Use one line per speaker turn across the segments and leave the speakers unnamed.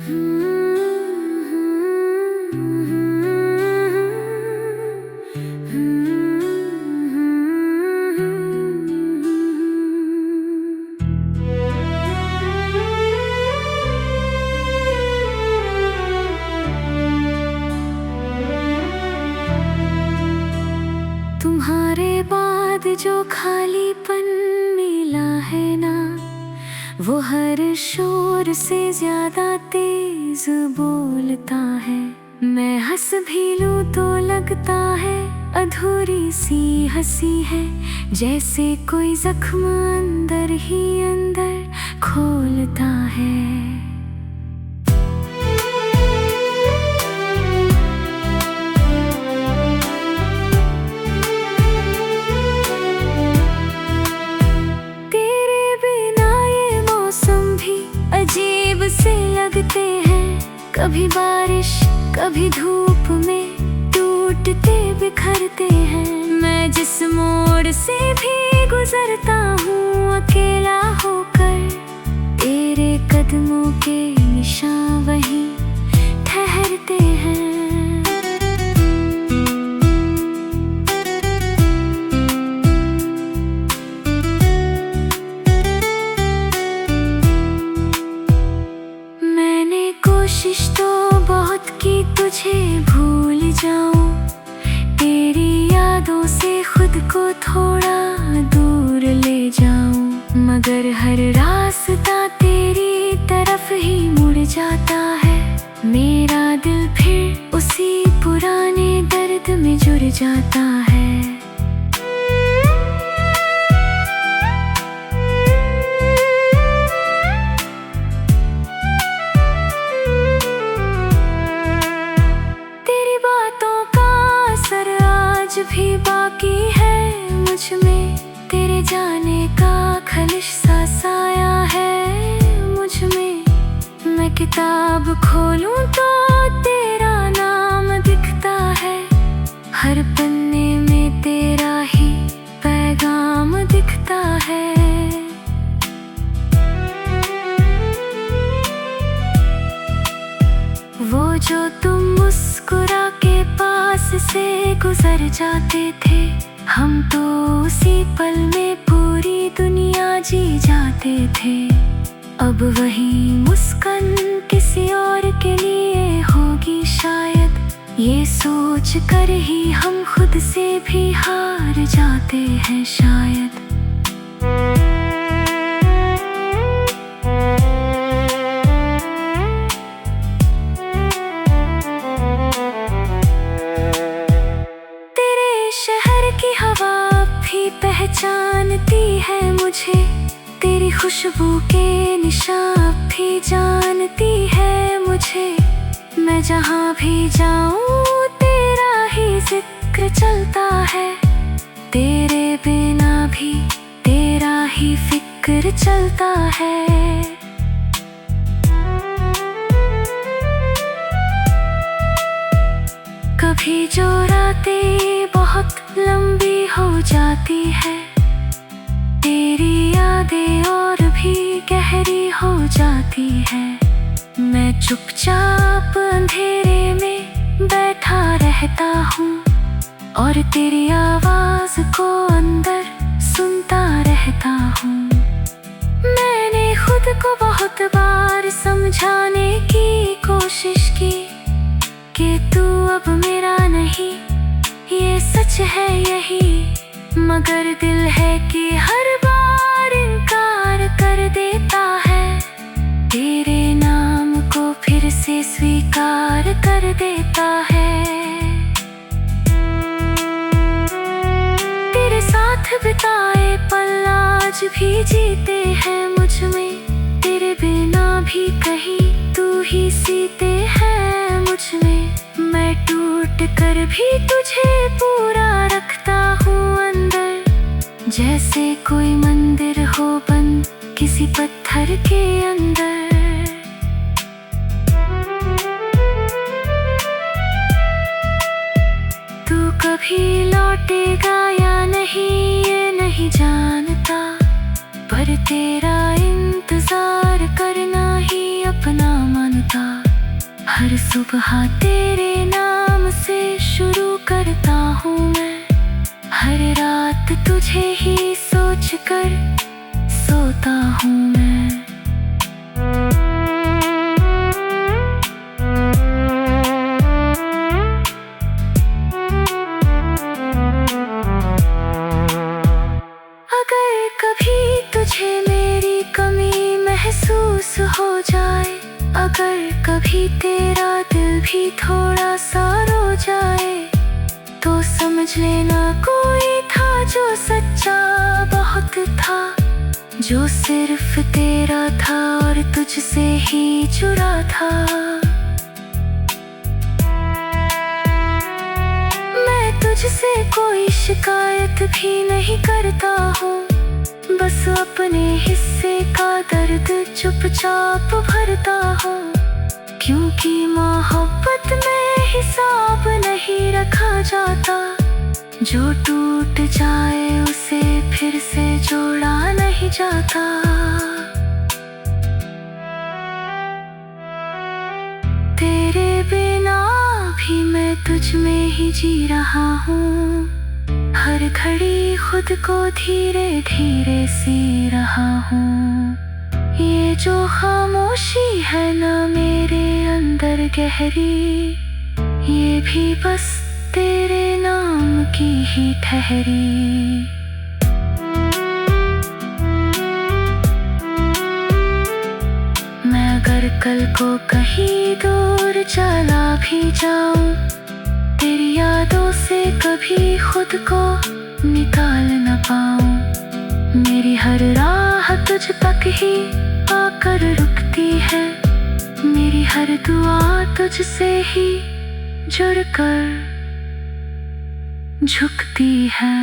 तुम्हारे बाद जो खालीपन मिला है ना, वो हर शोर से ज्यादा तेज बोलता है। मैं हंस भी लूं तो लगता है अधूरी सी हंसी है, जैसे कोई जख्म अंदर ही अंदर खोलता है। अजीब से लगते हैं, कभी बारिश कभी धूप में टूटते बिखरते हैं। मैं जिस मोड़ से भी गुजरता हूँ अकेला होकर, तेरे कदमों के निशान वहीं ठहरते हैं। कोशिश तो बहुत की तुझे भूल जाऊं, तेरी यादों से खुद को थोड़ा दूर ले जाऊं, मगर हर रास्ता तेरी तरफ ही मुड़ जाता है। मेरा दिल फिर उसी पुराने दर्द में जुड़ जाता है। भी बाकी है मुझ में, तेरे जाने का खलिश सा साया है मुझ में। मैं किताब खोलूं तो तेरा नाम दिखता है, हर पन्ने में तेरा ही पैगाम दिखता है। वो जो तुम मुस्कुरा के पास से गुजर जाते थे, हम तो उसी पल में पूरी दुनिया जी जाते थे। अब वही मुस्कान किसी और के लिए होगी शायद, ये सोच कर ही हम खुद से भी हार जाते हैं शायद। पहचानती है मुझे, तेरी खुशबू के निशान भी जानती है मुझे। मैं जहाँ भी जाऊँ तेरा ही जिक्र चलता है, तेरे बिना भी तेरा ही फिक्र चलता है। कभी जो रातें बहुत लंबी हो जाती है, तेरी यादें और भी गहरी हो जाती है। मैं चुपचाप अंधेरे में बैठा रहता हूँ और तेरी आवाज को अंदर सुनता रहता हूँ। मैंने खुद को बहुत बार समझाने की कोशिश की कि तू अब मेरा नहीं, ये सच है यही, मगर दिल है कि हर बार इनकार कर देता है। तेरे नाम को फिर से स्वीकार कर देता है। तेरे साथ बिताए पल आज भी जीते हैं मुझ में, तेरे बिना भी कहीं तू ही सीते हैं मुझ में। मैं टूट कर भी तुझे पूरा रखता हूँ अंदर, जैसे कोई मंदिर हो बंद किसी पत्थर के अंदर। तू कभी लौटेगा या नहीं ये नहीं जानता, पर तेरा इंतजार करना ही अपना मानता। हर सुबह तेरे नाम से शुरू करता हूँ मैं, हर रात तुझे ही सोच कर सोता हूँ मैं। अगर कभी तुझे मेरी कमी महसूस हो जाए, अगर कभी तेरा दिल भी थोड़ा सा रो जाए, तो समझ लेना कोई था जो सच्चा बहुत था, जो सिर्फ तेरा था और तुझसे ही जुड़ा था। मैं तुझसे कोई शिकायत भी नहीं करता हूँ, बस अपने हिस्से का दर्द चुपचाप भरता हूँ, क्योंकि मोहब्बत में हिसाब नहीं रखा जाता, जो टूट जाए उसे फिर से जोड़ा नहीं जाता। तेरे बिना भी मैं तुझ में ही जी रहा हूँ, हर घड़ी खुद को धीरे धीरे सी रहा हूँ। ये जो खामोशी है ना मेरे अंदर गहरी, ये भी बस तेरे नाम की ही ठहरी। मैं अगर कल को कहीं दूर चला भी जाऊं, तेरी यादों से कभी खुद को निकाल न पाऊं। मेरी हर राह तुझ तक ही आकर रुकती है, मेरी हर दुआ तुझसे ही जुड़कर झुकती है।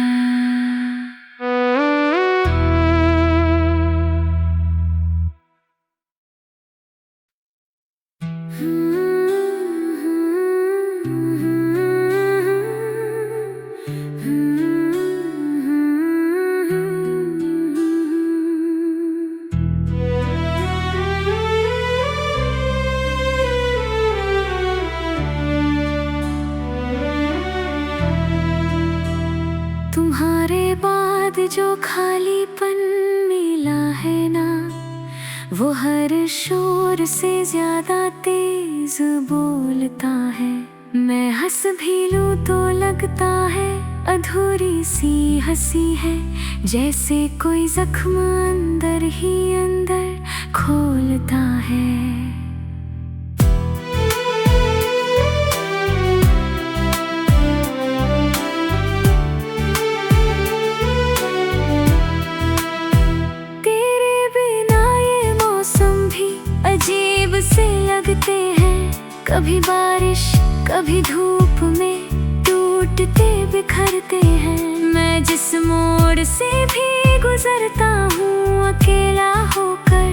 तुम्हारे बाद जो खालीपन मिला है ना, वो हर शोर से ज्यादा तेज बोलता है। मैं हंस भी लूं तो लगता है अधूरी सी हंसी है, जैसे कोई जख्म अंदर ही अंदर खोलता है। अजीब से लगते हैं, कभी बारिश कभी धूप में टूटते बिखरते हैं। मैं जिस मोड़ से भी गुजरता हूँ अकेला होकर,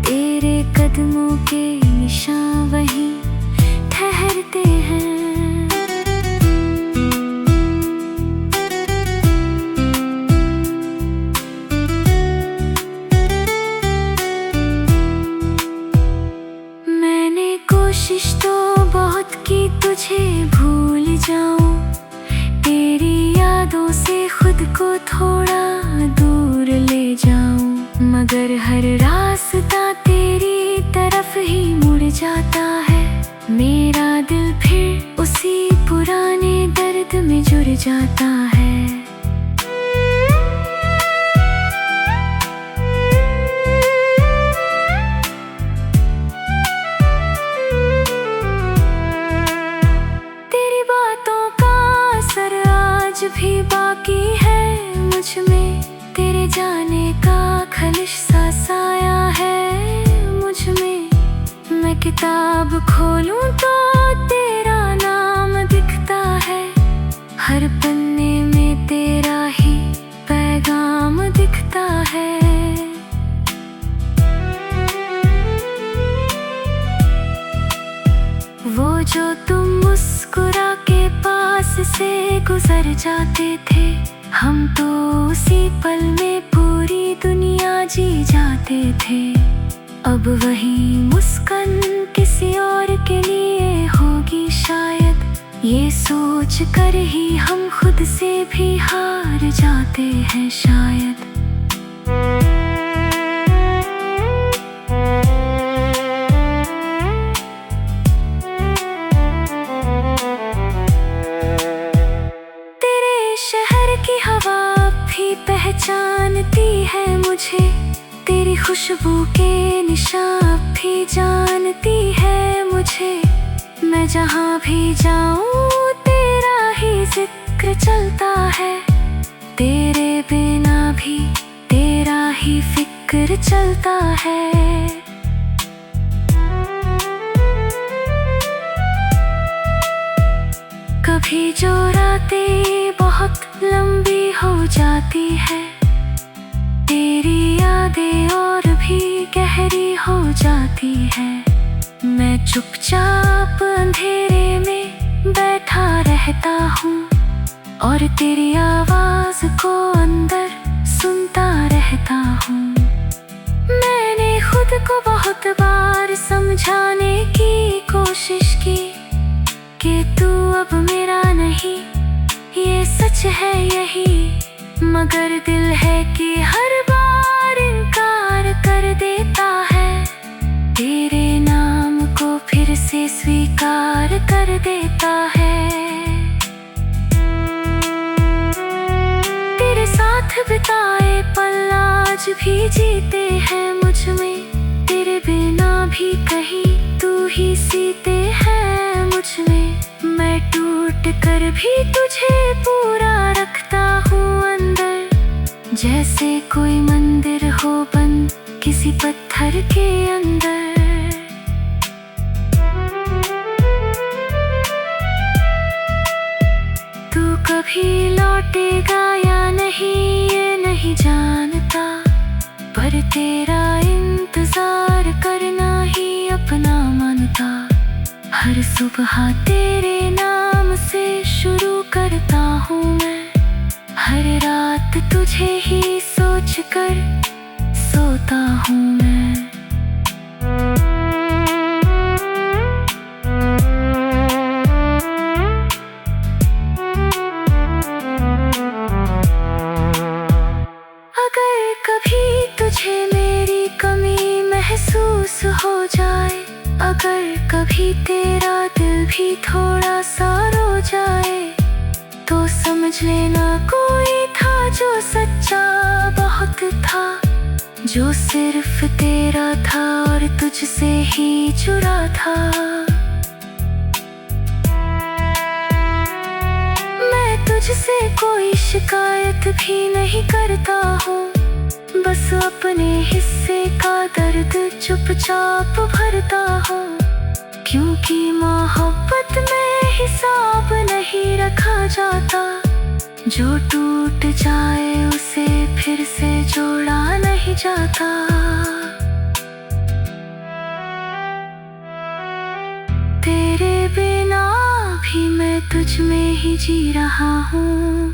तेरे कदमों के निशान वहीं ठहरते हैं। कोशिश तो बहुत की तुझे भूल जाऊं, तेरी यादों से खुद को थोड़ा दूर ले जाऊं, मगर हर रास्ता तेरी तरफ ही मुड़ जाता है। मेरा दिल फिर उसी पुराने दर्द में जुड़ जाता है। भी बाकी है मुझ में, तेरे जाने का खलिश सा साया है मुझ में। मैं किताब खोलूं तो तेरा नाम दिखता है, हर पन्ने में तेरा ही पैगाम दिखता है। वो जो तुम मुस्कुरा के पास से गुजर जाते थे, हम तो उसी पल में पूरी दुनिया जी जाते थे। अब वही मुस्कान किसी और के लिए सोच कर ही हम खुद से भी हार जाते हैं शायद। तेरे शहर की हवा भी पहचानती है मुझे, तेरी खुशबू के निशान भी जानती है मुझे। मैं जहाँ भी जाऊँ तेरा ही जिक्र चलता है, तेरे बिना भी तेरा ही फिक्र चलता है। कभी जो रातें बहुत लंबी हो जाती है, तेरी यादें और भी गहरी हो जाती है। मैं चुपचाप अंधेरे में बैठा रहता हूँ और तेरी आवाज को अंदर सुनता रहता हूँ। मैंने खुद को बहुत बार समझाने की कोशिश की कि तू अब मेरा नहीं, ये सच है यही। मगर दिल है कि हर बार इनकार कर देता है, तेरे नाम को फिर से स्वीकार कर देता है। तेरे साथ बिताए पल आज भी जीते हैं मुझ में, तेरे बिना भी कहीं तू ही सीते हैं मुझ में। मैं टूट कर भी तुझे पूरा रखता हूँ अंदर, जैसे कोई मंदिर हो बंद किसी पत्थर के अंदर। तू कभी लौटेगा या नहीं ये नहीं जानता, पर तेरा इंतजार करना ही अपना मानता। हर सुबह तेरे नाम से शुरू करता हूँ मैं, हर रात तुझे ही सोच कर सोता हूँ मैं। अगर कभी तुझे मेरी कमी महसूस हो जाए, अगर कभी तेरा दिल भी थोड़ा सा रो जाए, तो समझ लेना कोई था जो सच्चा बहुत था, जो सिर्फ तेरा था और तुझसे ही जुड़ा था। मैं तुझसे कोई शिकायत भी नहीं करता हूँ, बस अपने हिस्से का दर्द चुपचाप भरता हूँ। क्योंकि मोहब्बत में हिसाब नहीं रखा जाता, जो टूट जाए उसे फिर से जोड़ा नहीं जाता। तेरे बिना भी मैं तुझ में ही जी रहा हूँ,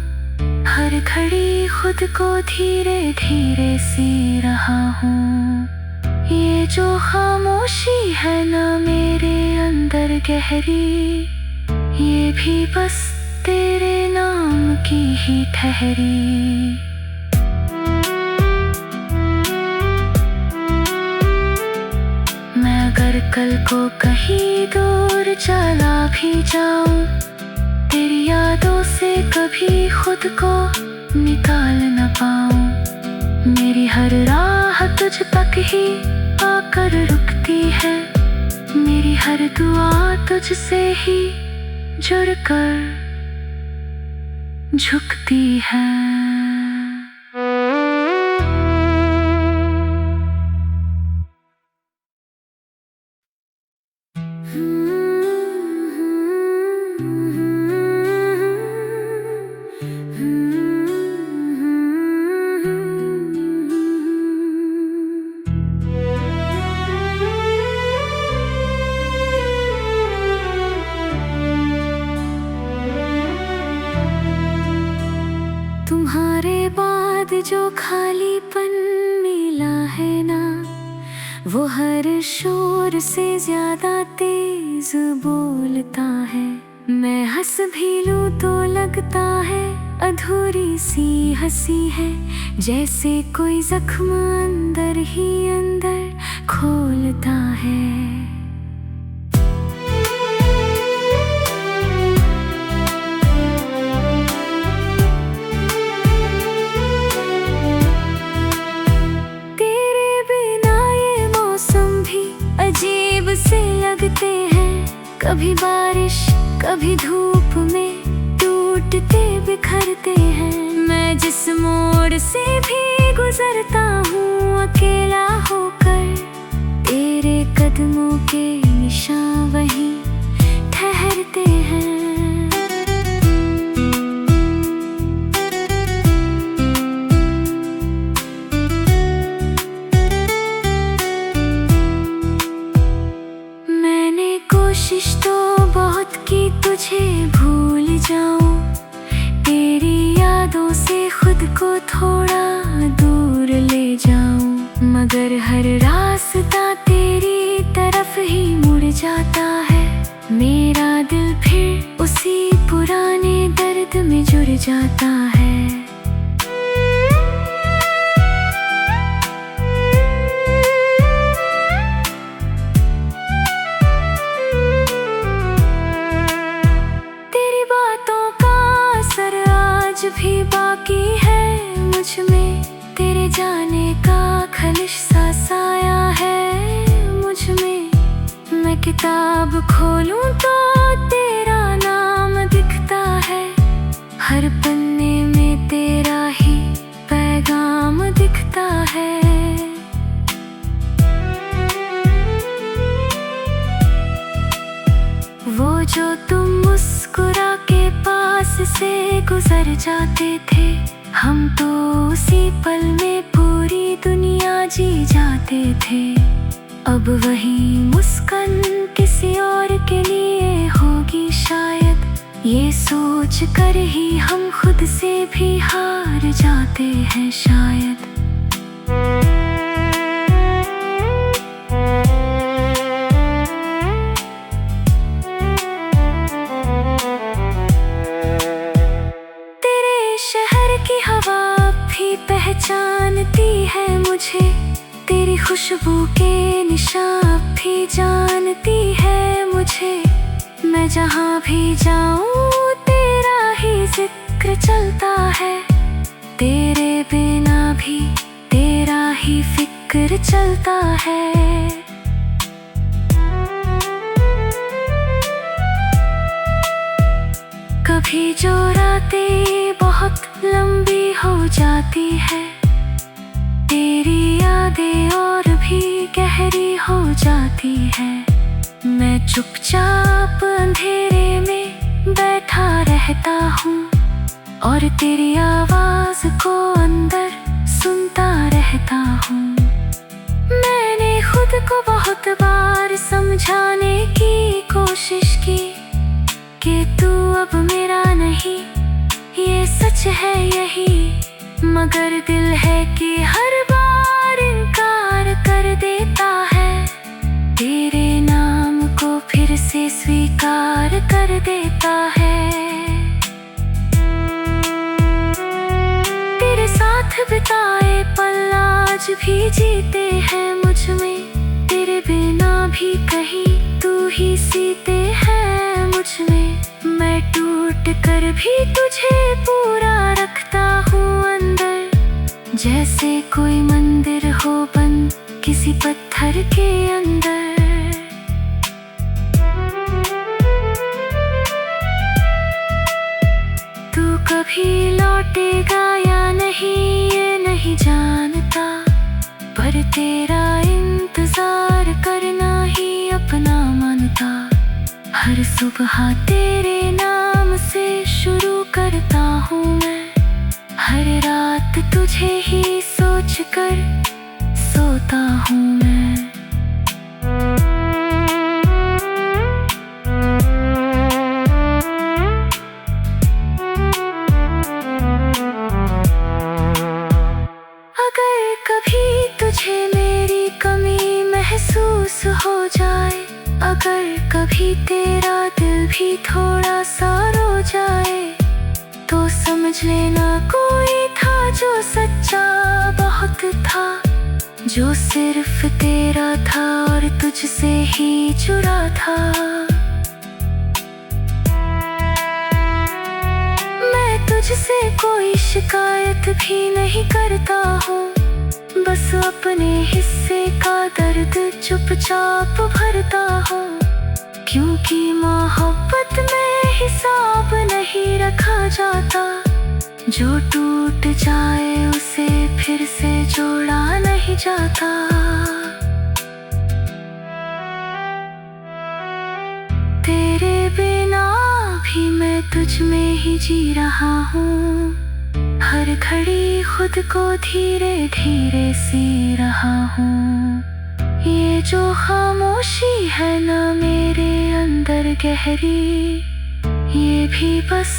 हर घड़ी खुद को धीरे धीरे सी रहा हूँ। ये जो खामोशी है ना मेरे अंदर गहरी, ये भी बस तेरे नाम की ही ठहरी। मैं अगर कल को कहीं दूर चला भी जाऊं, तेरी यादों से कभी खुद को निकाल न पाऊं। मेरी हर राह तुझ तक ही आकर रुकती है, मेरी हर दुआ तुझसे ही जुड़कर झुकती है। तुम्हारे बाद जो खालीपन मिला है ना, वो हर शोर से ज्यादा तेज बोलता है। मैं हंस भी लूं तो लगता है अधूरी सी हंसी है, जैसे कोई जख्म अंदर ही अंदर खोलता है। अजीब से लगते हैं, कभी बारिश कभी धूप में टूटते बिखरते हैं। मैं जिस मोड़ से भी गुजरता हूँ अकेला होकर, तेरे कदमों के निशान वहीं ठहरते हैं। कोशिश तो बहुत की तुझे भूल जाऊं, तेरी यादों से खुद को थोड़ा दूर ले जाऊं, मगर हर रास्ता तेरी तरफ ही मुड़ जाता है। मेरा दिल फिर उसी पुराने दर्द में जुड़ जाता है। भी बाकी है मुझ में, तेरे जाने का खलिश सा साया है मुझ में। मैं किताब खोलूं तो तेरा नाम दिखता है, हर पन्ने में तेरा ही पैगाम दिखता है। वो जो तुम मुस्कुरा के पास से गुजर जाते थे, हम तो उसी पल में पूरी दुनिया जी जाते थे। अब वही मुस्कान किसी और के लिए होगी शायद, ये सोच कर ही हम खुद से भी हार जाते हैं शायद। पहचानती है मुझे, तेरी खुशबू के निशान भी जानती है मुझे। मैं जहाँ भी जाऊँ तेरा ही जिक्र चलता है, तेरे बिना भी तेरा ही फिक्र चलता है। कभी जो रातें बहुत लंबी हो जाती है, तेरी यादें और भी गहरी हो जाती है। मैं चुपचाप अंधेरे में बैठा रहता हूँ और तेरी आवाज को अंदर सुनता रहता हूँ। मैंने खुद को बहुत बार समझाने की कोशिश की कि तू अब मेरा नहीं, ये सच है यही, मगर दिल है कि हर बार इनकार कर देता है। तेरे नाम को फिर से स्वीकार कर देता है। तेरे साथ बिताए पल आज भी जीते हैं मुझ में, तेरे बिना भी कहीं तू ही सीते हैं मुझ में। मैं टूट कर भी तुझे पूरा रखता हूँ अंदर, जैसे कोई मंदिर हो बंद किसी पत्थर के अंदर। तू कभी लौटेगा या नहीं ये नहीं जानता, पर तेरा इंतजार करना ही अपना मानता। हर सुबह तेरे नाम से शुरू करता हूँ मैं, हर रात तुझे ही सोच कर सोता हूँ मैं। अगर कभी तुझे मेरी कमी महसूस हो जाए, अगर कभी तेरा दिल भी थोड़ा सा रो जाए तो समझ लेना कोई था जो सच्चा बहुत था, जो सिर्फ तेरा था और तुझसे ही जुड़ा था। मैं तुझसे कोई शिकायत भी नहीं करता हूँ, बस अपने हिस्से का दर्द चुपचाप भरता हूँ, क्योंकि मोहब्बत में हिसाब नहीं रखा जाता। जो टूट जाए उसे फिर से जोड़ा नहीं जाता। तेरे बिना भी मैं तुझ में ही जी रहा हूँ, हर घड़ी खुद को धीरे धीरे सी रहा हूँ। ये जो खामोशी है ना मेरे अंदर गहरी, ये भी बस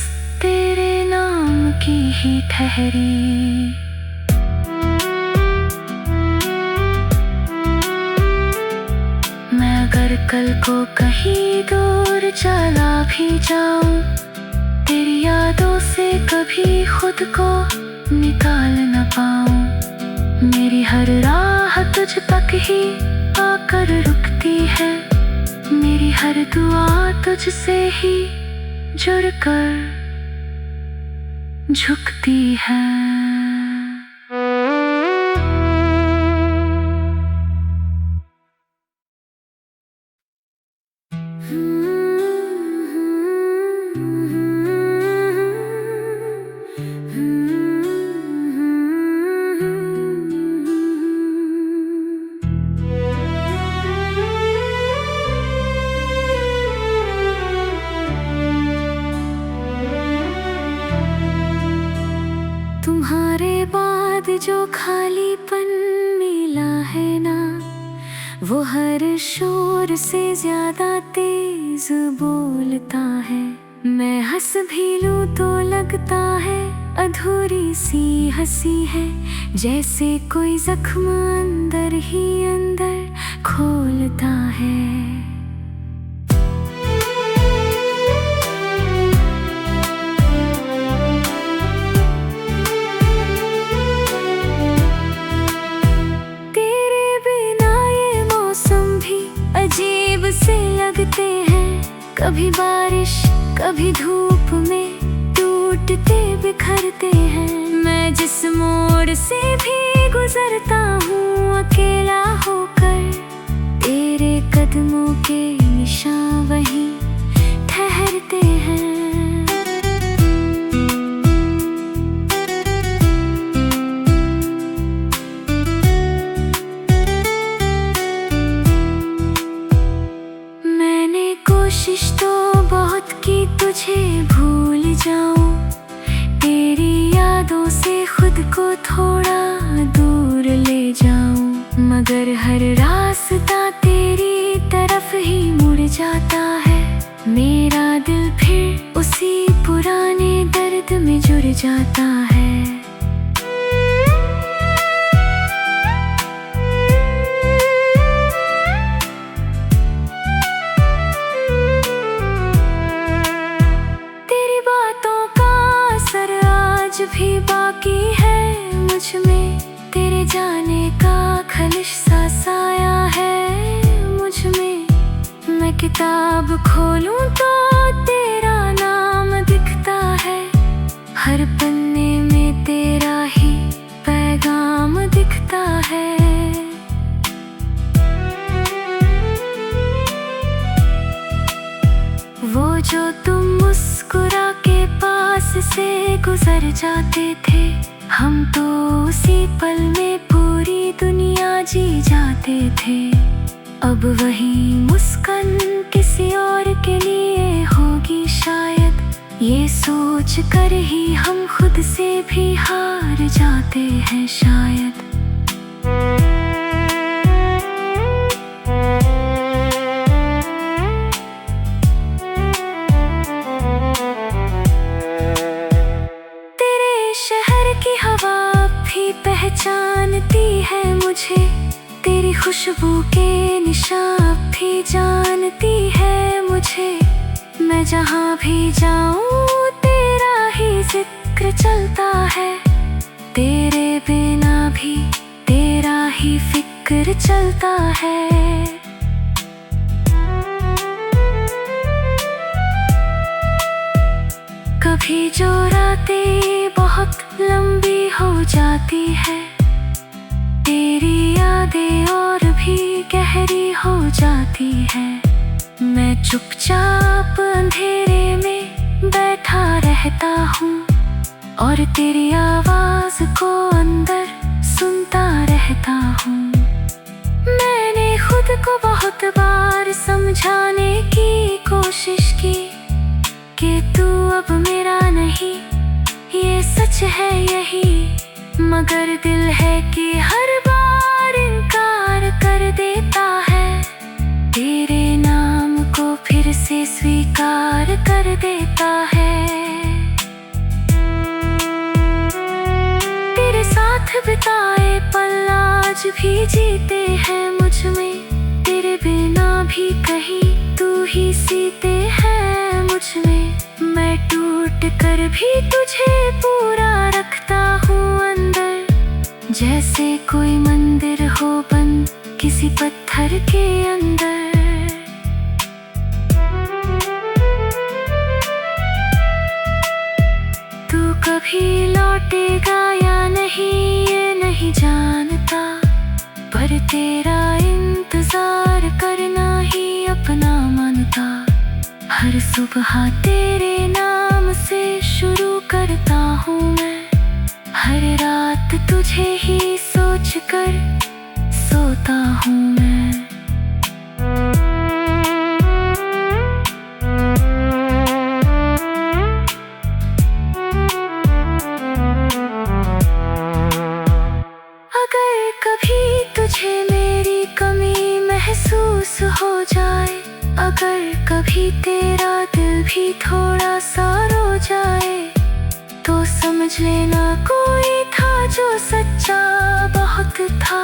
तेरे नाम की ही ठहरी। मैं अगर कल को कहीं दूर चला भी जाऊं, तेरी यादों से कभी खुद को निकाल न पाऊं। मेरी हर राह तुझ तक ही आकर रुकती है, मेरी हर दुआ तुझसे ही जुड़कर झुकती है। तुम्हारे बाद जो खालीपन मिला है ना, वो हर शोर से ज्यादा तेज बोलता है। मैं हंस भी लूं तो लगता है अधूरी सी हंसी है, जैसे कोई जख्म अंदर ही अंदर खोलता है। अजीब से लगते हैं, कभी बारिश कभी धूप में टूटते बिखरते हैं। मैं जिस मोड़ से भी गुजरता हूँ अकेला होकर, तेरे कदमों के निशान वहीं ठहरते हैं। कोशिश तो बहुत की तुझे भूल जाऊं, तेरी यादों से खुद को थोड़ा दूर ले जाऊं, मगर हर रास्ता तेरी तरफ ही मुड़ जाता है। मेरा दिल फिर उसी पुराने दर्द में जुड़ जाता है। भी बाकी है मुझ में, तेरे जाने का खलिश सा साया है मुझ में। मैं किताब खोलूं तो तेरा नाम दिखता है, हर पन्ने में तेरा ही पैगाम दिखता है। वो जो तुम मुस्कुरा के पास से गुजर जाते थे, हम तो उसी पल में पूरी दुनिया जी जाते थे। अब वही मुस्कान किसी और के लिए होगी शायद, ये सोच कर ही हम खुद से भी हार जाते हैं शायद। पहचानती है मुझे, तेरी खुशबू के निशान भी जान सुनती है मुझे। मैं जहाँ भी जाऊँ तेरा ही जिक्र चलता है। तेरे बिना भी तेरा ही फिक्र चलता है। कभी जो रातें बहुत लंबी हो जाती है, तेरी यादें और भी गहरी हो जाती है। मैं चुपचाप अंधेरे में बैठा रहता हूँ और तेरी आवाज को अंदर सुनता रहता हूँ। मैंने खुद को बहुत बार समझाने की कोशिश की कि तू अब मेरा नहीं, ये सच है यही। मगर दिल है कि हर बार इनकार कर देता है। तेरे नाम को फिर से स्वीकार कर देता है। तेरे साथ बिताए पल आज भी जीते हैं मुझ में। तेरे बिना भी कहीं तू ही सीते हैं मुझ में। मैं टूट कर भी तुझे पूरा रखता हूँ अंदर, जैसे कोई मंदिर हो बंद किसी पत्थर के अंदर। तू कभी लौटेगा या नहीं ये नहीं जानता, पर तेरा इंतजार करना ही अपना मानता। हर सुबह तेरे नाम से शुरू करता हूँ मैं। हर रात तुझे ही सोच कर सोता हूँ मैं। अगर कभी तुझे मेरी कमी महसूस हो जाए, अगर कभी तेरा दिल भी थोड़ा सा रो जाए, तो समझ लेना कोई था जो सच्चा बहुत था,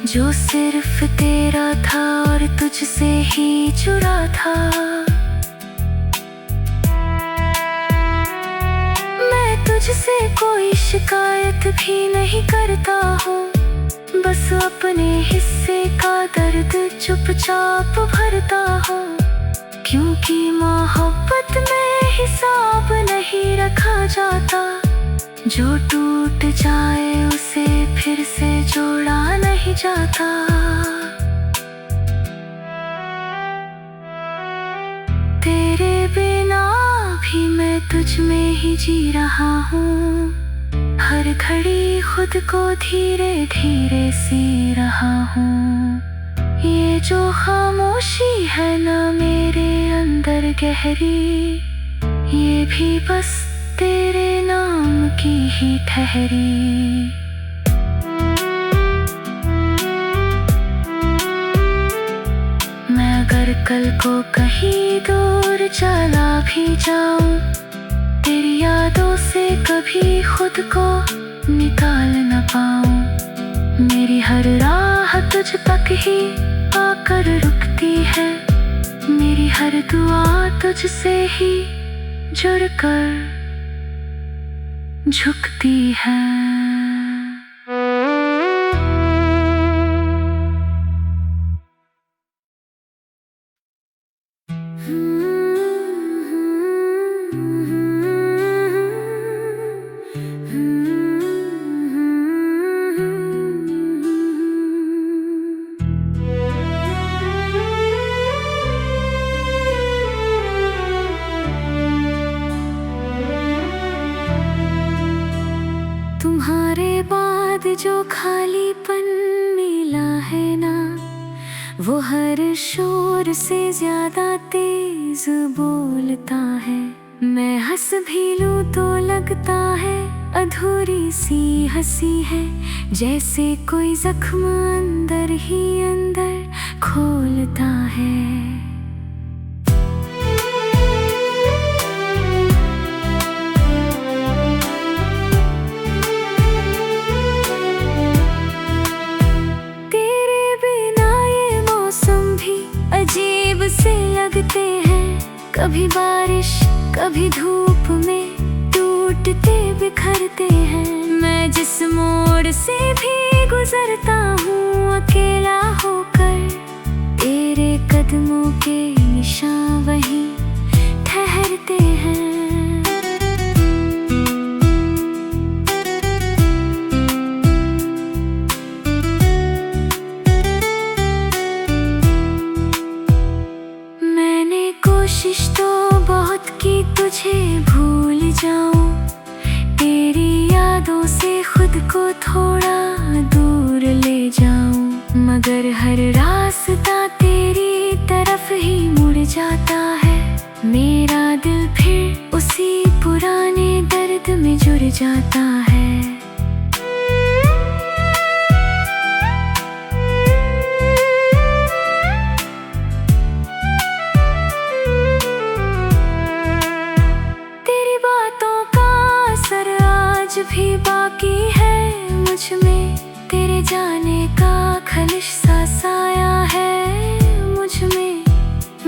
जो सिर्फ तेरा था और तुझसे ही जुड़ा था। मैं तुझसे कोई शिकायत भी नहीं करता हूँ, बस अपने हिस्से का दर्द चुपचाप भरता हूँ। क्योंकि मोहब्बत में हिसाब नहीं रखा जाता, जो टूट जाए उसे फिर से जोड़ा नहीं जाता। तेरे बिना भी मैं तुझ में ही जी रहा हूँ। हर घड़ी खुद को धीरे धीरे सी रहा हूँ। ये जो खामोशी है ना मेरे अंदर गहरी, ये भी बस तेरे नाम की ही ठहरी। मैं अगर कल को कहीं दूर चला भी जाऊं, तेरी यादों से कभी खुद को निकाल न पाऊं। मेरी हर राह तुझ तक ही आकर रुकती है, मेरी हर दुआ तुझसे ही जुड़कर झुकती है। तुम्हारे बाद जो खालीपन मिला है ना, वो हर शोर से ज्यादा तेज बोलता है। मैं हंस भी लूं तो लगता है अधूरी सी हंसी है, जैसे कोई जख्म अंदर ही अंदर खोलता है। से लगते हैं, कभी बारिश कभी धूप में टूटते बिखरते हैं। मैं जिस मोड़ से भी गुजरता हूँ अकेला होकर, तेरे कदमों के निशान वहीं ठहरते हैं। मैंने कोशिश तो बहुत की तुझे भूल जाऊं, तेरी यादों से खुद को थोड़ा दूर ले जाऊं, मगर हर रास्ता तेरी तरफ ही मुड़ जाता है। मेरा दिल फिर उसी पुराने दर्द में जुड़ जाता है। तेरी बातों का असर आज भी बाकी है मुझ में, तेरे जाने का खलिश सा साया है मुझ में।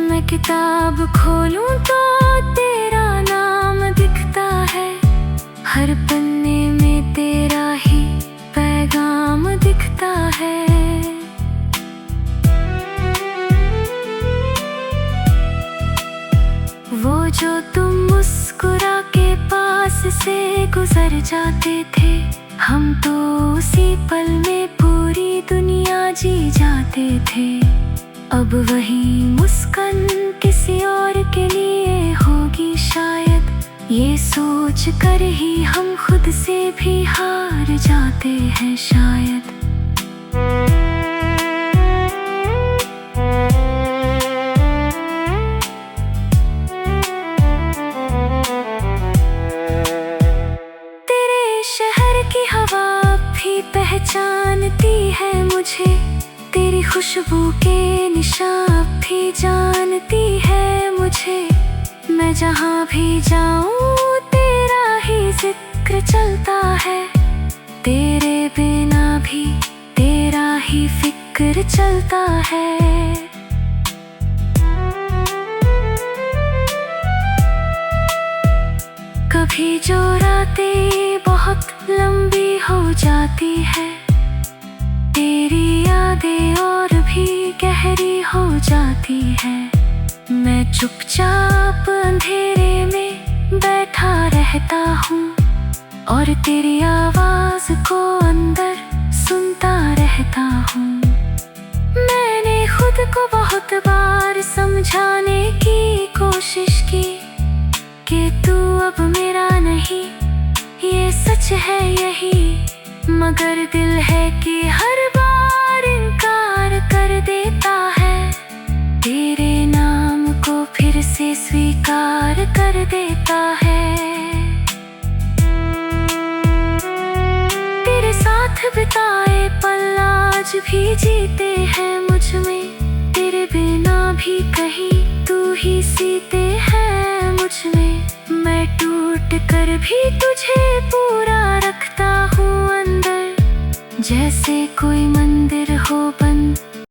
मैं किताब खोलूं तो तेरा नाम दिखता है, हर पन्ने में तेरा ही पैगाम दिखता है। वो जो तुम मुस्कुरा के पास से गुजर जाते थे, हम तो उसी पल में पूरी दुनिया जी जाते थे। अब वही मुस्कान किसी और के लिए होगी शायद, ये सोच कर ही हम खुद से भी हार जाते हैं शायद। तेरे शहर की हवा भी पहचानती है मुझे, तेरी खुशबू के निशान भी जानती है मुझे। मैं जहाँ भी जाऊँ तेरा ही जिक्र चलता है, तेरे बिना भी तेरा ही फिक्र चलता है। कभी जो रातें बहुत लंबी हो जाती है, तेरी यादें और भी गहरी हो जाती है। मैं चुपचाप अंधेरे में बैठा रहता हूँ और तेरी आवाज को अंदर सुनता रहता हूँ। मैंने खुद को बहुत बार समझाने की कोशिश की कि तू अब मेरा नहीं, ये सच है यही, मगर दिल है कि हर बार इनकार कर देता है। तेरे नाम को फिर से स्वीकार कर देता है। तेरे साथ बिताए पल आज भी जीते हैं मुझ में, तेरे बिना भी कहीं तू ही सीते हैं मुझ में। मैं टूट कर भी तुझे पूरा रखता हूँ अंदर, जैसे कोई मंदिर हो